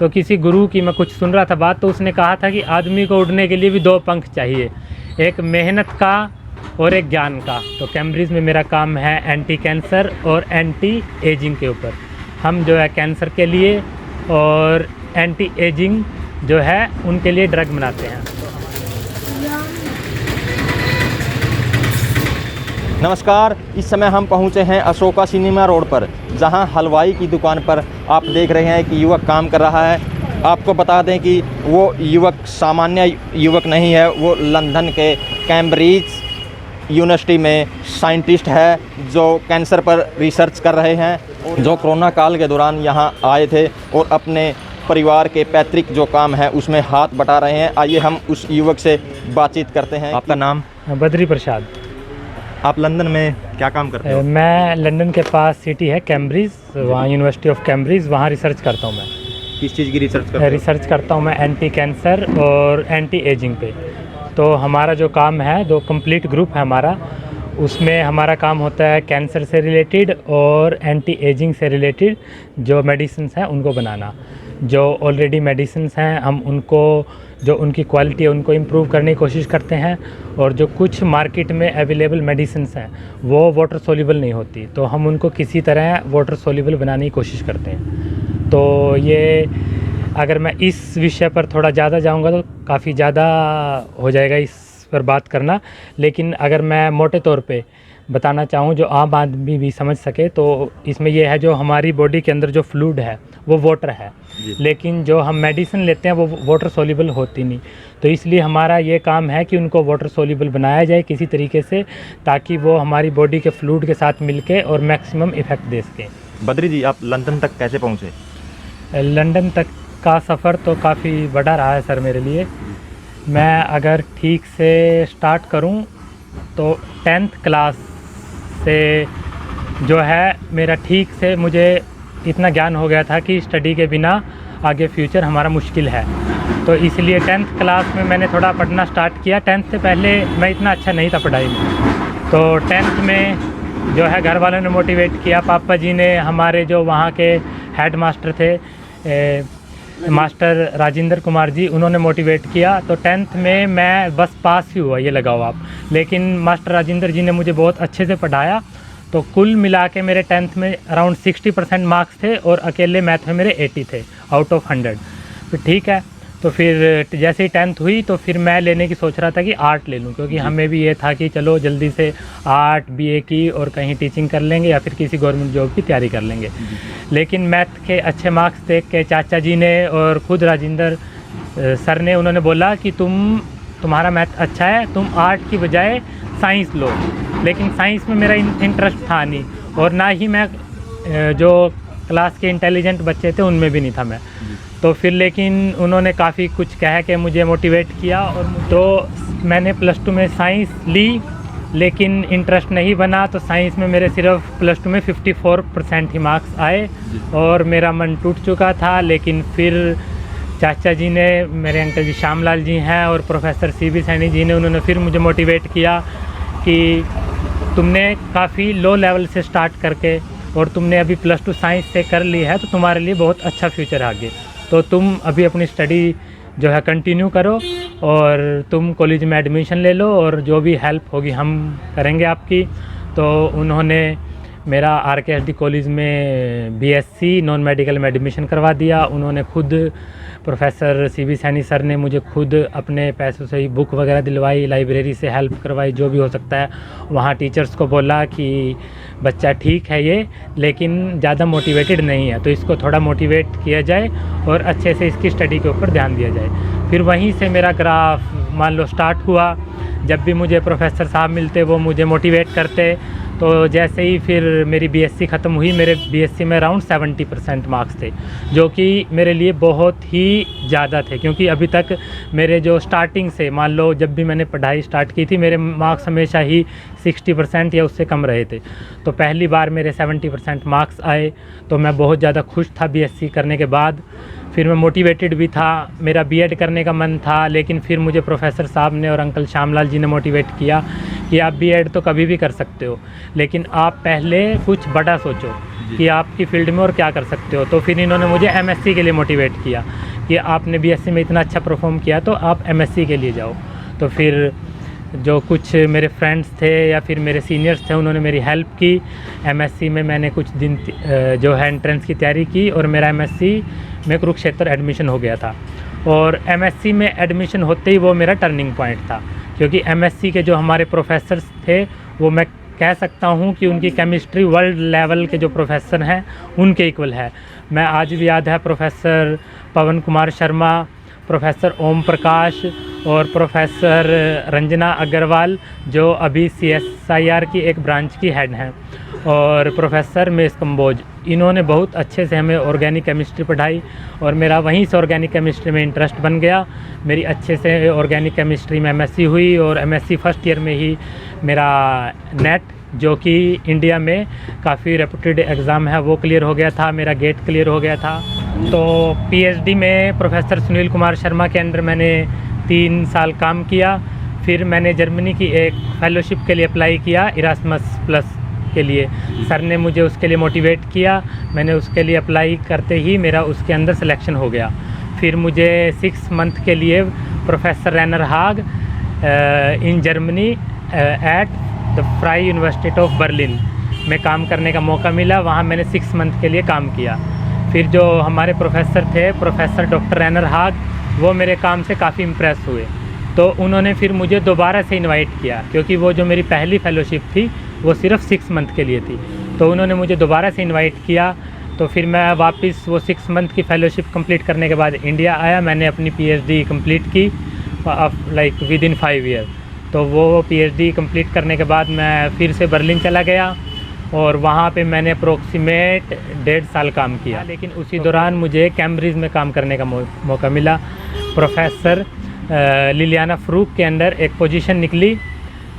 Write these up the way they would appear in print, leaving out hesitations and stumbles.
तो किसी गुरु की मैं कुछ सुन रहा था बात, तो उसने कहा था कि आदमी को उड़ने के लिए भी दो पंख चाहिए, एक मेहनत का और एक ज्ञान का। तो कैम्ब्रिज में मेरा काम है एंटी कैंसर और एंटी एजिंग के ऊपर। हम जो है कैंसर के लिए और एंटी एजिंग जो है उनके लिए ड्रग बनाते हैं। नमस्कार, इस समय हम पहुंचे हैं अशोका सिनेमा रोड पर, जहां हलवाई की दुकान पर आप देख रहे हैं कि युवक काम कर रहा है। आपको बता दें कि वो युवक सामान्य युवक नहीं है, वो लंदन के कैम्ब्रिज यूनिवर्सिटी में साइंटिस्ट है जो कैंसर पर रिसर्च कर रहे हैं, जो कोरोना काल के दौरान यहां आए थे और अपने परिवार के पैतृक जो काम है उसमें हाथ बटा रहे हैं। आइए हम उस युवक से बातचीत करते हैं। आपका नाम? बद्री प्रसाद। आप लंदन में क्या काम करते हो? मैं लंदन के पास सिटी है कैम्ब्रिज, वहाँ यूनिवर्सिटी ऑफ कैम्ब्रिज, वहाँ रिसर्च करता हूँ मैं। किस चीज़ की रिसर्च करते हो? रिसर्च करता हूँ मैं एंटी कैंसर और एंटी एजिंग पे। तो हमारा जो काम है, दो कंप्लीट ग्रुप है हमारा, उसमें हमारा काम होता है कैंसर से रिलेटेड और एंटी एजिंग से रिलेटेड जो मेडिसिन्स हैं उनको बनाना। जो ऑलरेडी मेडिसिन्स हैं हम उनको, जो उनकी क्वालिटी है उनको इम्प्रूव करने की कोशिश करते हैं, और जो कुछ मार्केट में अवेलेबल मेडिसिन्स हैं वो वाटर सोल्यूबल नहीं होती, तो हम उनको किसी तरह वाटर सोल्यूबल बनाने की कोशिश करते हैं। तो ये अगर मैं इस विषय पर थोड़ा ज़्यादा जाऊंगा तो काफ़ी ज़्यादा हो जाएगा इस पर बात करना, लेकिन अगर मैं मोटे तौर पे बताना चाहूँ जो आम आदमी भी समझ सके, तो इसमें यह है जो हमारी बॉडी के अंदर जो फ्लूइड है वो वाटर है, लेकिन जो हम मेडिसिन लेते हैं वो वाटर सोल्यूबल होती नहीं। तो इसलिए हमारा ये काम है कि उनको वाटर सोल्यूबल बनाया जाए किसी तरीके से, ताकि वो हमारी बॉडी के फ्लूइड के साथ मिलके और मैक्सिमम इफ़ेक्ट दे सकें। बद्री जी, आप लंदन तक कैसे पहुँचे? लंदन तक का सफ़र तो काफ़ी बड़ा रहा है सर मेरे लिए। मैं अगर ठीक से स्टार्ट करूं तो 10th क्लास से जो है मेरा ठीक से मुझे इतना ज्ञान हो गया था कि स्टडी के बिना आगे फ्यूचर हमारा मुश्किल है। तो इसलिए 10th क्लास में मैंने थोड़ा पढ़ना स्टार्ट किया। 10th से पहले मैं इतना अच्छा नहीं था पढ़ाई में, तो 10th में जो है घर वालों ने मोटिवेट किया। पापा जी ने, हमारे जो वहाँ के हेड मास्टर थे मास्टर राजेंद्र कुमार जी, उन्होंने मोटिवेट किया। तो 10th में मैं बस पास ही हुआ, ये लगाओ आप, लेकिन मास्टर राजेंद्र जी ने मुझे बहुत अच्छे से पढ़ाया। तो कुल मिला के मेरे 10th में अराउंड 60% मार्क्स थे और अकेले मैथ में मेरे 80 थे आउट ऑफ 100। तो ठीक है, तो फिर जैसे ही 10th हुई तो फिर मैं लेने की सोच रहा था कि आर्ट ले लूँ, क्योंकि हमें भी ये था कि चलो जल्दी से आर्ट BA की और कहीं टीचिंग कर लेंगे या फिर किसी गवर्नमेंट जॉब की तैयारी कर लेंगे। लेकिन मैथ के अच्छे मार्क्स देख के चाचा जी ने और खुद राजेंद्र सर ने, उन्होंने बोला कि तुम्हारा मैथ अच्छा है, तुम आर्ट की बजाय साइंस लो। लेकिन साइंस में मेरा इंटरेस्ट था नहीं, और ना ही मैं जो क्लास के इंटेलिजेंट बच्चे थे उनमें भी नहीं था मैं। तो फिर लेकिन उन्होंने काफ़ी कुछ कह के मुझे मोटिवेट किया, और तो मैंने +2 में साइंस ली, लेकिन इंटरेस्ट नहीं बना। तो साइंस में मेरे सिर्फ +2 में 54% ही मार्क्स आए और मेरा मन टूट चुका था। लेकिन फिर चाचा जी ने, मेरे अंकल जी श्यामलाल जी हैं और प्रोफेसर CB सैनी जी ने, उन्होंने फिर मुझे मोटिवेट किया कि तुमने काफ़ी लो लेवल से स्टार्ट करके और तुमने अभी +2 साइंस से कर ली है, तो तुम्हारे लिए बहुत अच्छा फ्यूचर है आगे। तो तुम अभी अपनी स्टडी जो है कंटिन्यू करो और तुम कॉलेज में एडमिशन ले लो, और जो भी हेल्प होगी हम करेंगे आपकी। तो उन्होंने मेरा RKSD कॉलेज में BSc नॉन मेडिकल में एडमिशन करवा दिया। उन्होंने खुद, प्रोफेसर CB सैनी सर ने मुझे खुद अपने पैसों से ही बुक वगैरह दिलवाई, लाइब्रेरी से हेल्प करवाई, जो भी हो सकता है। वहाँ टीचर्स को बोला कि बच्चा ठीक है ये, लेकिन ज़्यादा मोटिवेटेड नहीं है, तो इसको थोड़ा मोटिवेट किया जाए और अच्छे से इसकी स्टडी के ऊपर ध्यान दिया जाए। फिर वहीं से मेरा ग्राफ मान लो स्टार्ट हुआ। जब भी मुझे प्रोफेसर साहब मिलते वो मुझे मोटिवेट करते। तो जैसे ही फिर मेरी BSc ख़त्म हुई, मेरे BSc में अराउंड 70% मार्क्स थे, जो कि मेरे लिए बहुत ही ज़्यादा थे, क्योंकि अभी तक मेरे जो स्टार्टिंग से, मान लो जब भी मैंने पढ़ाई स्टार्ट की थी, मेरे मार्क्स हमेशा ही 60% या उससे कम रहे थे। तो पहली बार मेरे 70% मार्क्स आए, तो मैं बहुत ज़्यादा खुश था BSc करने के बाद। फिर मैं मोटिवेटेड भी था, मेरा B.Ed करने का मन था, लेकिन फिर मुझे प्रोफेसर साहब ने और अंकल श्यामलाल जी ने मोटिवेट किया कि आप B.Ed तो कभी भी कर सकते हो, लेकिन आप पहले कुछ बड़ा सोचो। कि आपकी फ़ील्ड में और क्या कर सकते हो। तो फिर इन्होंने मुझे एमएससी के लिए मोटिवेट किया कि आपने बीएससी में इतना अच्छा परफॉर्म किया तो आप एमएससी के लिए जाओ। तो फिर जो कुछ मेरे फ्रेंड्स थे या फिर मेरे सीनियर्स थे उन्होंने मेरी हेल्प की। एमएससी में मैंने कुछ दिन जो है एंट्रेंस की तैयारी की और मेरा एमएससी में कुरुक्षेत्र एडमिशन हो गया था। और एमएससी में एडमिशन होते ही वो मेरा टर्निंग पॉइंट था, क्योंकि एमएससी के जो हमारे प्रोफेसर्स थे वो मैं कह सकता हूँ कि उनकी केमिस्ट्री वर्ल्ड लेवल के जो प्रोफेसर हैं उनके इक्वल है। मैं आज भी याद है प्रोफेसर पवन कुमार शर्मा, प्रोफेसर ओम प्रकाश और प्रोफेसर रंजना अग्रवाल जो अभी CSIR की एक ब्रांच की हेड हैं, और प्रोफेसर मेस कंबोज। इन्होंने बहुत अच्छे से हमें ऑर्गेनिक केमिस्ट्री पढ़ाई और मेरा वहीं से ऑर्गेनिक केमिस्ट्री में इंटरेस्ट बन गया। मेरी अच्छे से ऑर्गेनिक केमिस्ट्री में एमएससी हुई और एमएससी फर्स्ट ईयर में ही मेरा नेट, जो कि इंडिया में काफ़ी रेपुटेड एग्ज़ाम है, वो क्लियर हो गया था, मेरा गेट क्लियर हो गया था। तो पीएचडी में प्रोफेसर सुनील कुमार शर्मा के अंडर मैंने 3 साल काम किया। फिर मैंने जर्मनी की एक फेलोशिप के लिए अप्लाई किया, इरास्मस प्लस के लिए। सर ने मुझे उसके लिए मोटिवेट किया, मैंने उसके लिए अप्लाई करते ही मेरा उसके अंदर सिलेक्शन हो गया। फिर मुझे 6 मंथ के लिए प्रोफेसर रेनर हाग in Germany at the fry university of Berlin में काम करने का मौका मिला। वहाँ मैंने 6 मंथ के लिए काम किया। फिर जो हमारे प्रोफेसर थे, प्रोफेसर डॉक्टर रेनर हाग, वो मेरे काम से काफ़ी इम्प्रेस हुए, तो उन्होंने फिर मुझे दोबारा से इनवाइट किया, क्योंकि वो जो मेरी पहली फेलोशिप थी वो सिर्फ 6 मंथ के लिए थी। तो उन्होंने मुझे दोबारा से इनवाइट किया। तो फिर मैं वापस वो 6 मंथ की फेलोशिप कंप्लीट करने के बाद इंडिया आया। मैंने अपनी पीएचडी कंप्लीट की लाइक विद इन 5 ईयर। तो वो पीएचडी कंप्लीट करने के बाद मैं फिर से बर्लिन चला गया और वहाँ पे मैंने अप्रोक्सीमेट 1.5 साल काम किया। लेकिन उसी दौरान मुझे कैम्ब्रिज में काम करने का मौका मिला। प्रोफेसर लिलियाना फ़रूक के अंडर एक पोजीशन निकली,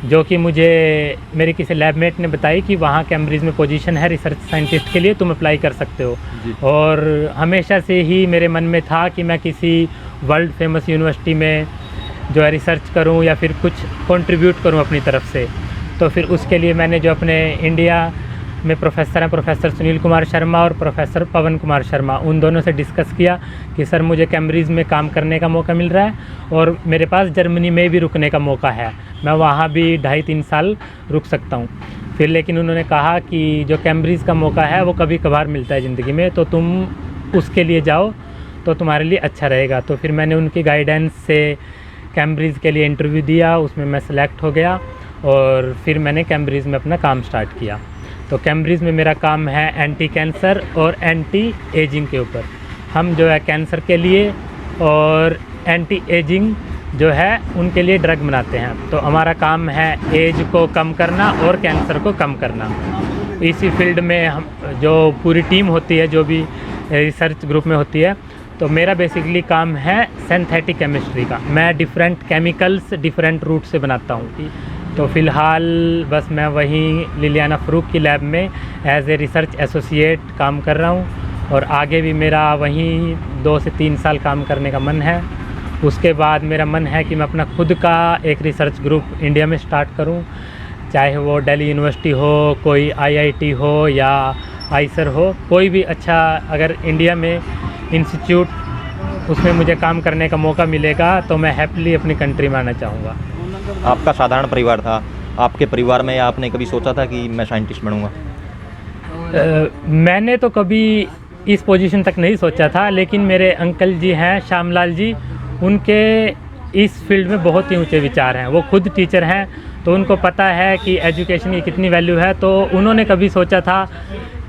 जो कि मुझे मेरे किसी लैबमेट ने बताई कि वहाँ कैम्ब्रिज में पोजीशन है रिसर्च साइंटिस्ट के लिए, तुम अप्लाई कर सकते हो। और हमेशा से ही मेरे मन में था कि मैं किसी वर्ल्ड फेमस यूनिवर्सिटी में जो है रिसर्च करूं या फिर कुछ कंट्रीब्यूट करूं अपनी तरफ से। तो फिर उसके लिए मैंने जो अपने इंडिया में प्रोफेसर हैं, प्रोफेसर सुनील कुमार शर्मा और प्रोफेसर पवन कुमार शर्मा, उन दोनों से डिस्कस किया कि सर मुझे कैम्ब्रिज में काम करने का मौका मिल रहा है और मेरे पास जर्मनी में भी रुकने का मौका है, मैं वहाँ भी 2.5-3 साल रुक सकता हूँ। फिर लेकिन उन्होंने कहा कि जो कैम्ब्रिज का मौका है वो कभी कभार मिलता है ज़िंदगी में, तो तुम उसके लिए जाओ तो तुम्हारे लिए अच्छा रहेगा। तो फिर मैंने उनकी गाइडेंस से कैम्ब्रिज के लिए इंटरव्यू दिया, उसमें मैं सेलेक्ट हो गया और फिर मैंने कैम्ब्रिज में अपना काम स्टार्ट किया। तो कैम्ब्रिज में मेरा काम है एंटी कैंसर और एंटी एजिंग के ऊपर। हम जो है कैंसर के लिए और एंटी एजिंग जो है उनके लिए ड्रग बनाते हैं। तो हमारा काम है एज को कम करना और कैंसर को कम करना। इसी फील्ड में हम जो पूरी टीम होती है, जो भी रिसर्च ग्रुप में होती है, तो मेरा बेसिकली काम है सिंथेटिक केमिस्ट्री का। मैं डिफरेंट केमिकल्स डिफरेंट रूट से बनाता हूँ। तो फ़िलहाल बस मैं वहीं लिलियाना फ़रूक की लैब में एज ए रिसर्च एसोसिएट काम कर रहा हूँ और आगे भी मेरा वहीं 2 से 3 साल काम करने का मन है। उसके बाद मेरा मन है कि मैं अपना खुद का एक रिसर्च ग्रुप इंडिया में स्टार्ट करूं, चाहे वो दिल्ली यूनिवर्सिटी हो, कोई IIT हो या आइसर हो, कोई भी अच्छा अगर इंडिया में इंस्टीट्यूट उसमें मुझे काम करने का मौका मिलेगा तो मैं हैप्पीली अपनी कंट्री में आना चाहूँगा। आपका साधारण परिवार था, आपके परिवार में आपने कभी सोचा था कि मैं साइंटिस्ट बनूँगा? मैंने तो कभी इस पोजीशन तक नहीं सोचा था, लेकिन मेरे अंकल जी हैं श्यामलाल जी, उनके इस फील्ड में बहुत ही ऊंचे विचार हैं। वो खुद टीचर हैं, तो उनको पता है कि एजुकेशन की कितनी वैल्यू है। तो उन्होंने कभी सोचा था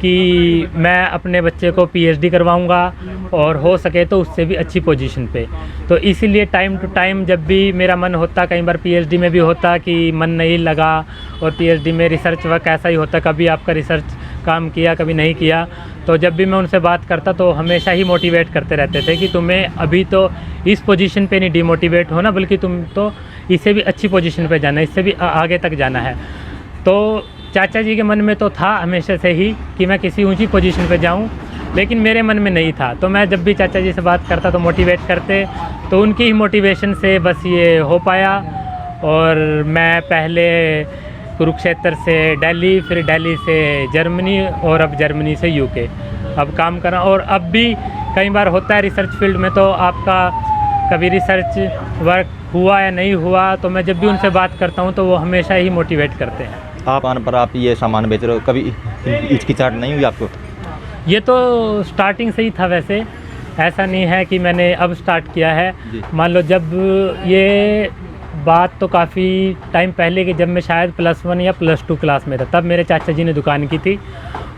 कि मैं अपने बच्चे को PhD करवाऊंगा और हो सके तो उससे भी अच्छी पोजीशन पे। तो इसीलिए टाइम टू टाइम जब भी मेरा मन होता, कई बार PhD में भी होता कि मन नहीं लगा, और PhD में रिसर्च वर्क ऐसा ही होता, कभी आपका रिसर्च काम किया कभी नहीं किया, तो जब भी मैं उनसे बात करता तो हमेशा ही मोटिवेट करते रहते थे कि तुम्हें अभी तो इस पोजीशन पे नहीं डिमोटिवेट होना, बल्कि तुम तो इससे भी अच्छी पोजीशन पे जाना है, इससे भी आगे तक जाना है। तो चाचा जी के मन में तो था हमेशा से ही कि मैं किसी ऊंची पोजीशन पे जाऊं, लेकिन मेरे मन में नहीं था। तो मैं जब भी चाचा जी से बात करता तो मोटिवेट करते, तो उनकी ही मोटिवेशन से बस ये हो पाया। और मैं पहले कुरुक्षेत्र से दिल्ली, फिर दिल्ली से जर्मनी और अब जर्मनी से यूके अब काम कर रहा हूँ। और अब भी कई बार होता है रिसर्च फील्ड में, तो आपका कभी रिसर्च वर्क हुआ या नहीं हुआ, तो मैं जब भी उनसे बात करता हूँ तो वो हमेशा ही मोटिवेट करते हैं। आप आने पर आप ये सामान बेच रहे हो, कभी हिचकिचाहट नहीं हुई आपको? ये तो स्टार्टिंग से ही था वैसे, ऐसा नहीं है कि मैंने अब स्टार्ट किया है। मान लो जब ये बात तो काफ़ी टाइम पहले की, जब मैं शायद +1 या +2 क्लास में था, तब मेरे चाचा जी ने दुकान की थी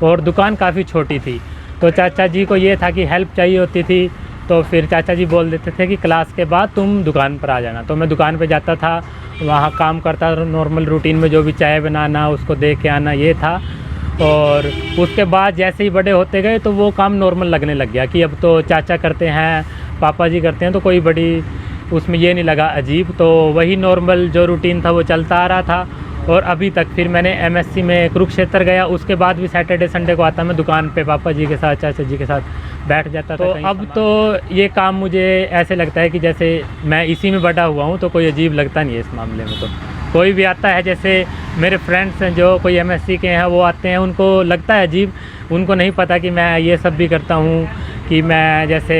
और दुकान काफ़ी छोटी थी। तो चाचा जी को ये था कि हेल्प चाहिए होती थी, तो फिर चाचा जी बोल देते थे कि क्लास के बाद तुम दुकान पर आ जाना। तो मैं दुकान पे जाता था, वहाँ काम करता था नॉर्मल रूटीन में, जो भी चाय बनाना उसको दे के आना, ये था। और उसके बाद जैसे ही बड़े होते गए तो वो काम नॉर्मल लगने लग गया कि अब तो चाचा करते हैं, पापा जी करते हैं, तो कोई बड़ी उसमें ये नहीं लगा अजीब। तो वही नॉर्मल जो रूटीन था वो चलता आ रहा था। और अभी तक फिर मैंने MSc में कुरुक्षेत्र गया, उसके बाद भी सैटरडे संडे को आता मैं दुकान पे पापा जी के साथ, चाचा जी के साथ बैठ जाता था। तो अब तो ये काम मुझे ऐसे लगता है कि जैसे मैं इसी में बड़ा हुआ हूँ, तो कोई अजीब लगता नहीं है इस मामले में। तो कोई भी आता है, जैसे मेरे फ्रेंड्स हैं जो कोई MSc के हैं, वो आते हैं, उनको लगता है अजीब, उनको नहीं पता कि मैं ये सब भी करता हूँ, कि मैं जैसे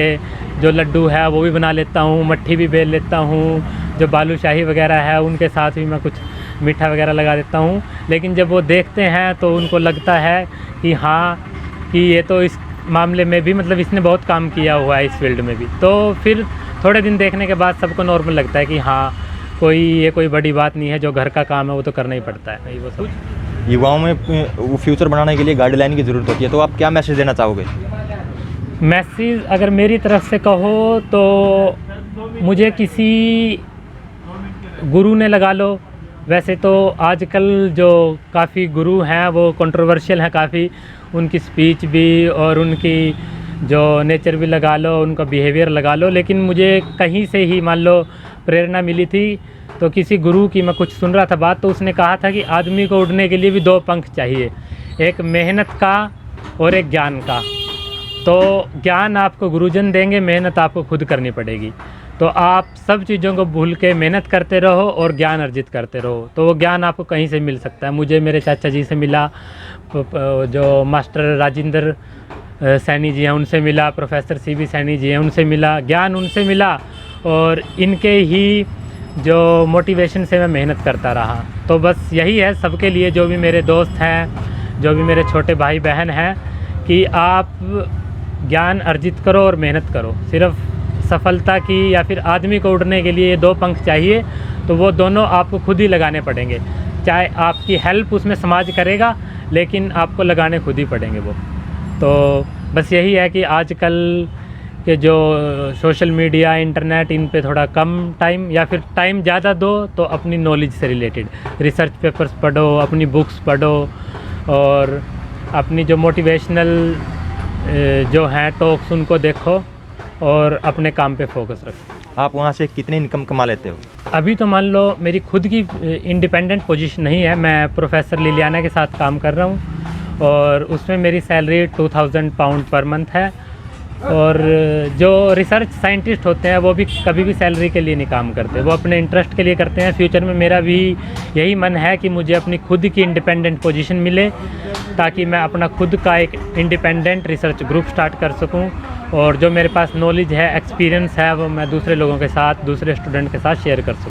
जो लड्डू है वो भी बना लेता हूँ, मट्ठी भी बेल लेता हूँ, जो बालूशाही वगैरह है उनके साथ भी मैं कुछ मीठा वगैरह लगा देता हूँ। लेकिन जब वो देखते हैं तो उनको लगता है कि हाँ, कि ये तो इस मामले में भी मतलब इसने बहुत काम किया हुआ है इस फील्ड में भी। तो फिर थोड़े दिन देखने के बाद सबको नॉर्मल लगता है कि हाँ, कोई बड़ी बात नहीं है, जो घर का काम है वो तो करना ही पड़ता है। नहीं वो सब युवाओं में वो फ्यूचर बनाने के लिए गाइडलाइन की ज़रूरत होती है, तो आप क्या मैसेज देना चाहोगे? मैसेज अगर मेरी तरफ से कहो तो मुझे किसी गुरु ने लगा लो। वैसे तो आजकल जो काफ़ी गुरु हैं वो कंट्रोवर्शियल हैं काफ़ी, उनकी स्पीच भी और उनकी जो नेचर भी लगा लो, उनका बिहेवियर लगा लो। लेकिन मुझे कहीं से ही मान लो प्रेरणा मिली थी, तो किसी गुरु की मैं कुछ सुन रहा था बात, तो उसने कहा था कि आदमी को उड़ने के लिए भी 2 पंख चाहिए, एक मेहनत का और एक ज्ञान का। तो ज्ञान आपको गुरुजन देंगे, मेहनत आपको खुद करनी पड़ेगी। तो आप सब चीज़ों को भूल के मेहनत करते रहो और ज्ञान अर्जित करते रहो, तो वो ज्ञान आपको कहीं से मिल सकता है। मुझे मेरे चाचा जी से मिला, जो मास्टर राजेंद्र सैनी जी हैं उनसे मिला, प्रोफेसर CB सैनी जी हैं उनसे मिला, ज्ञान उनसे मिला, और इनके ही जो मोटिवेशन से मैं मेहनत करता रहा। तो बस यही है सबके लिए, जो भी मेरे दोस्त हैं, जो भी मेरे छोटे भाई बहन हैं, कि आप ज्ञान अर्जित करो और मेहनत करो। सिर्फ सफलता की या फिर आदमी को उड़ने के लिए 2 पंख चाहिए, तो वो दोनों आपको खुद ही लगाने पड़ेंगे। चाहे आपकी हेल्प उसमें समाज करेगा, लेकिन आपको लगाने खुद ही पड़ेंगे वो। तो बस यही है कि आजकल के जो सोशल मीडिया, इंटरनेट, इन पे थोड़ा कम टाइम, या फिर टाइम ज़्यादा दो तो अपनी नॉलेज से रिलेटेड रिसर्च पेपर्स पढ़ो, अपनी बुक्स पढ़ो, और अपनी जो मोटिवेशनल जो हैं टॉक्स उनको देखो, और अपने काम पे फोकस रखो। आप वहाँ से कितनी इनकम कमा लेते हो? अभी तो मान लो मेरी खुद की इंडिपेंडेंट पोजीशन नहीं है, मैं प्रोफेसर लिलियाना के साथ काम कर रहा हूँ, और उसमें मेरी सैलरी 2000 पाउंड पर मंथ है। और जो रिसर्च साइंटिस्ट होते हैं वो भी कभी भी सैलरी के लिए नहीं काम करते, वो अपने इंटरेस्ट के लिए करते हैं। फ्यूचर में मेरा भी यही मन है कि मुझे अपनी खुद की इंडिपेंडेंट पोजीशन मिले, ताकि मैं अपना खुद का एक इंडिपेंडेंट रिसर्च ग्रुप स्टार्ट कर सकूं, और जो मेरे पास नॉलेज है, एक्सपीरियंस है, वो मैं दूसरे लोगों के साथ, दूसरे स्टूडेंट के साथ शेयर कर सकूं।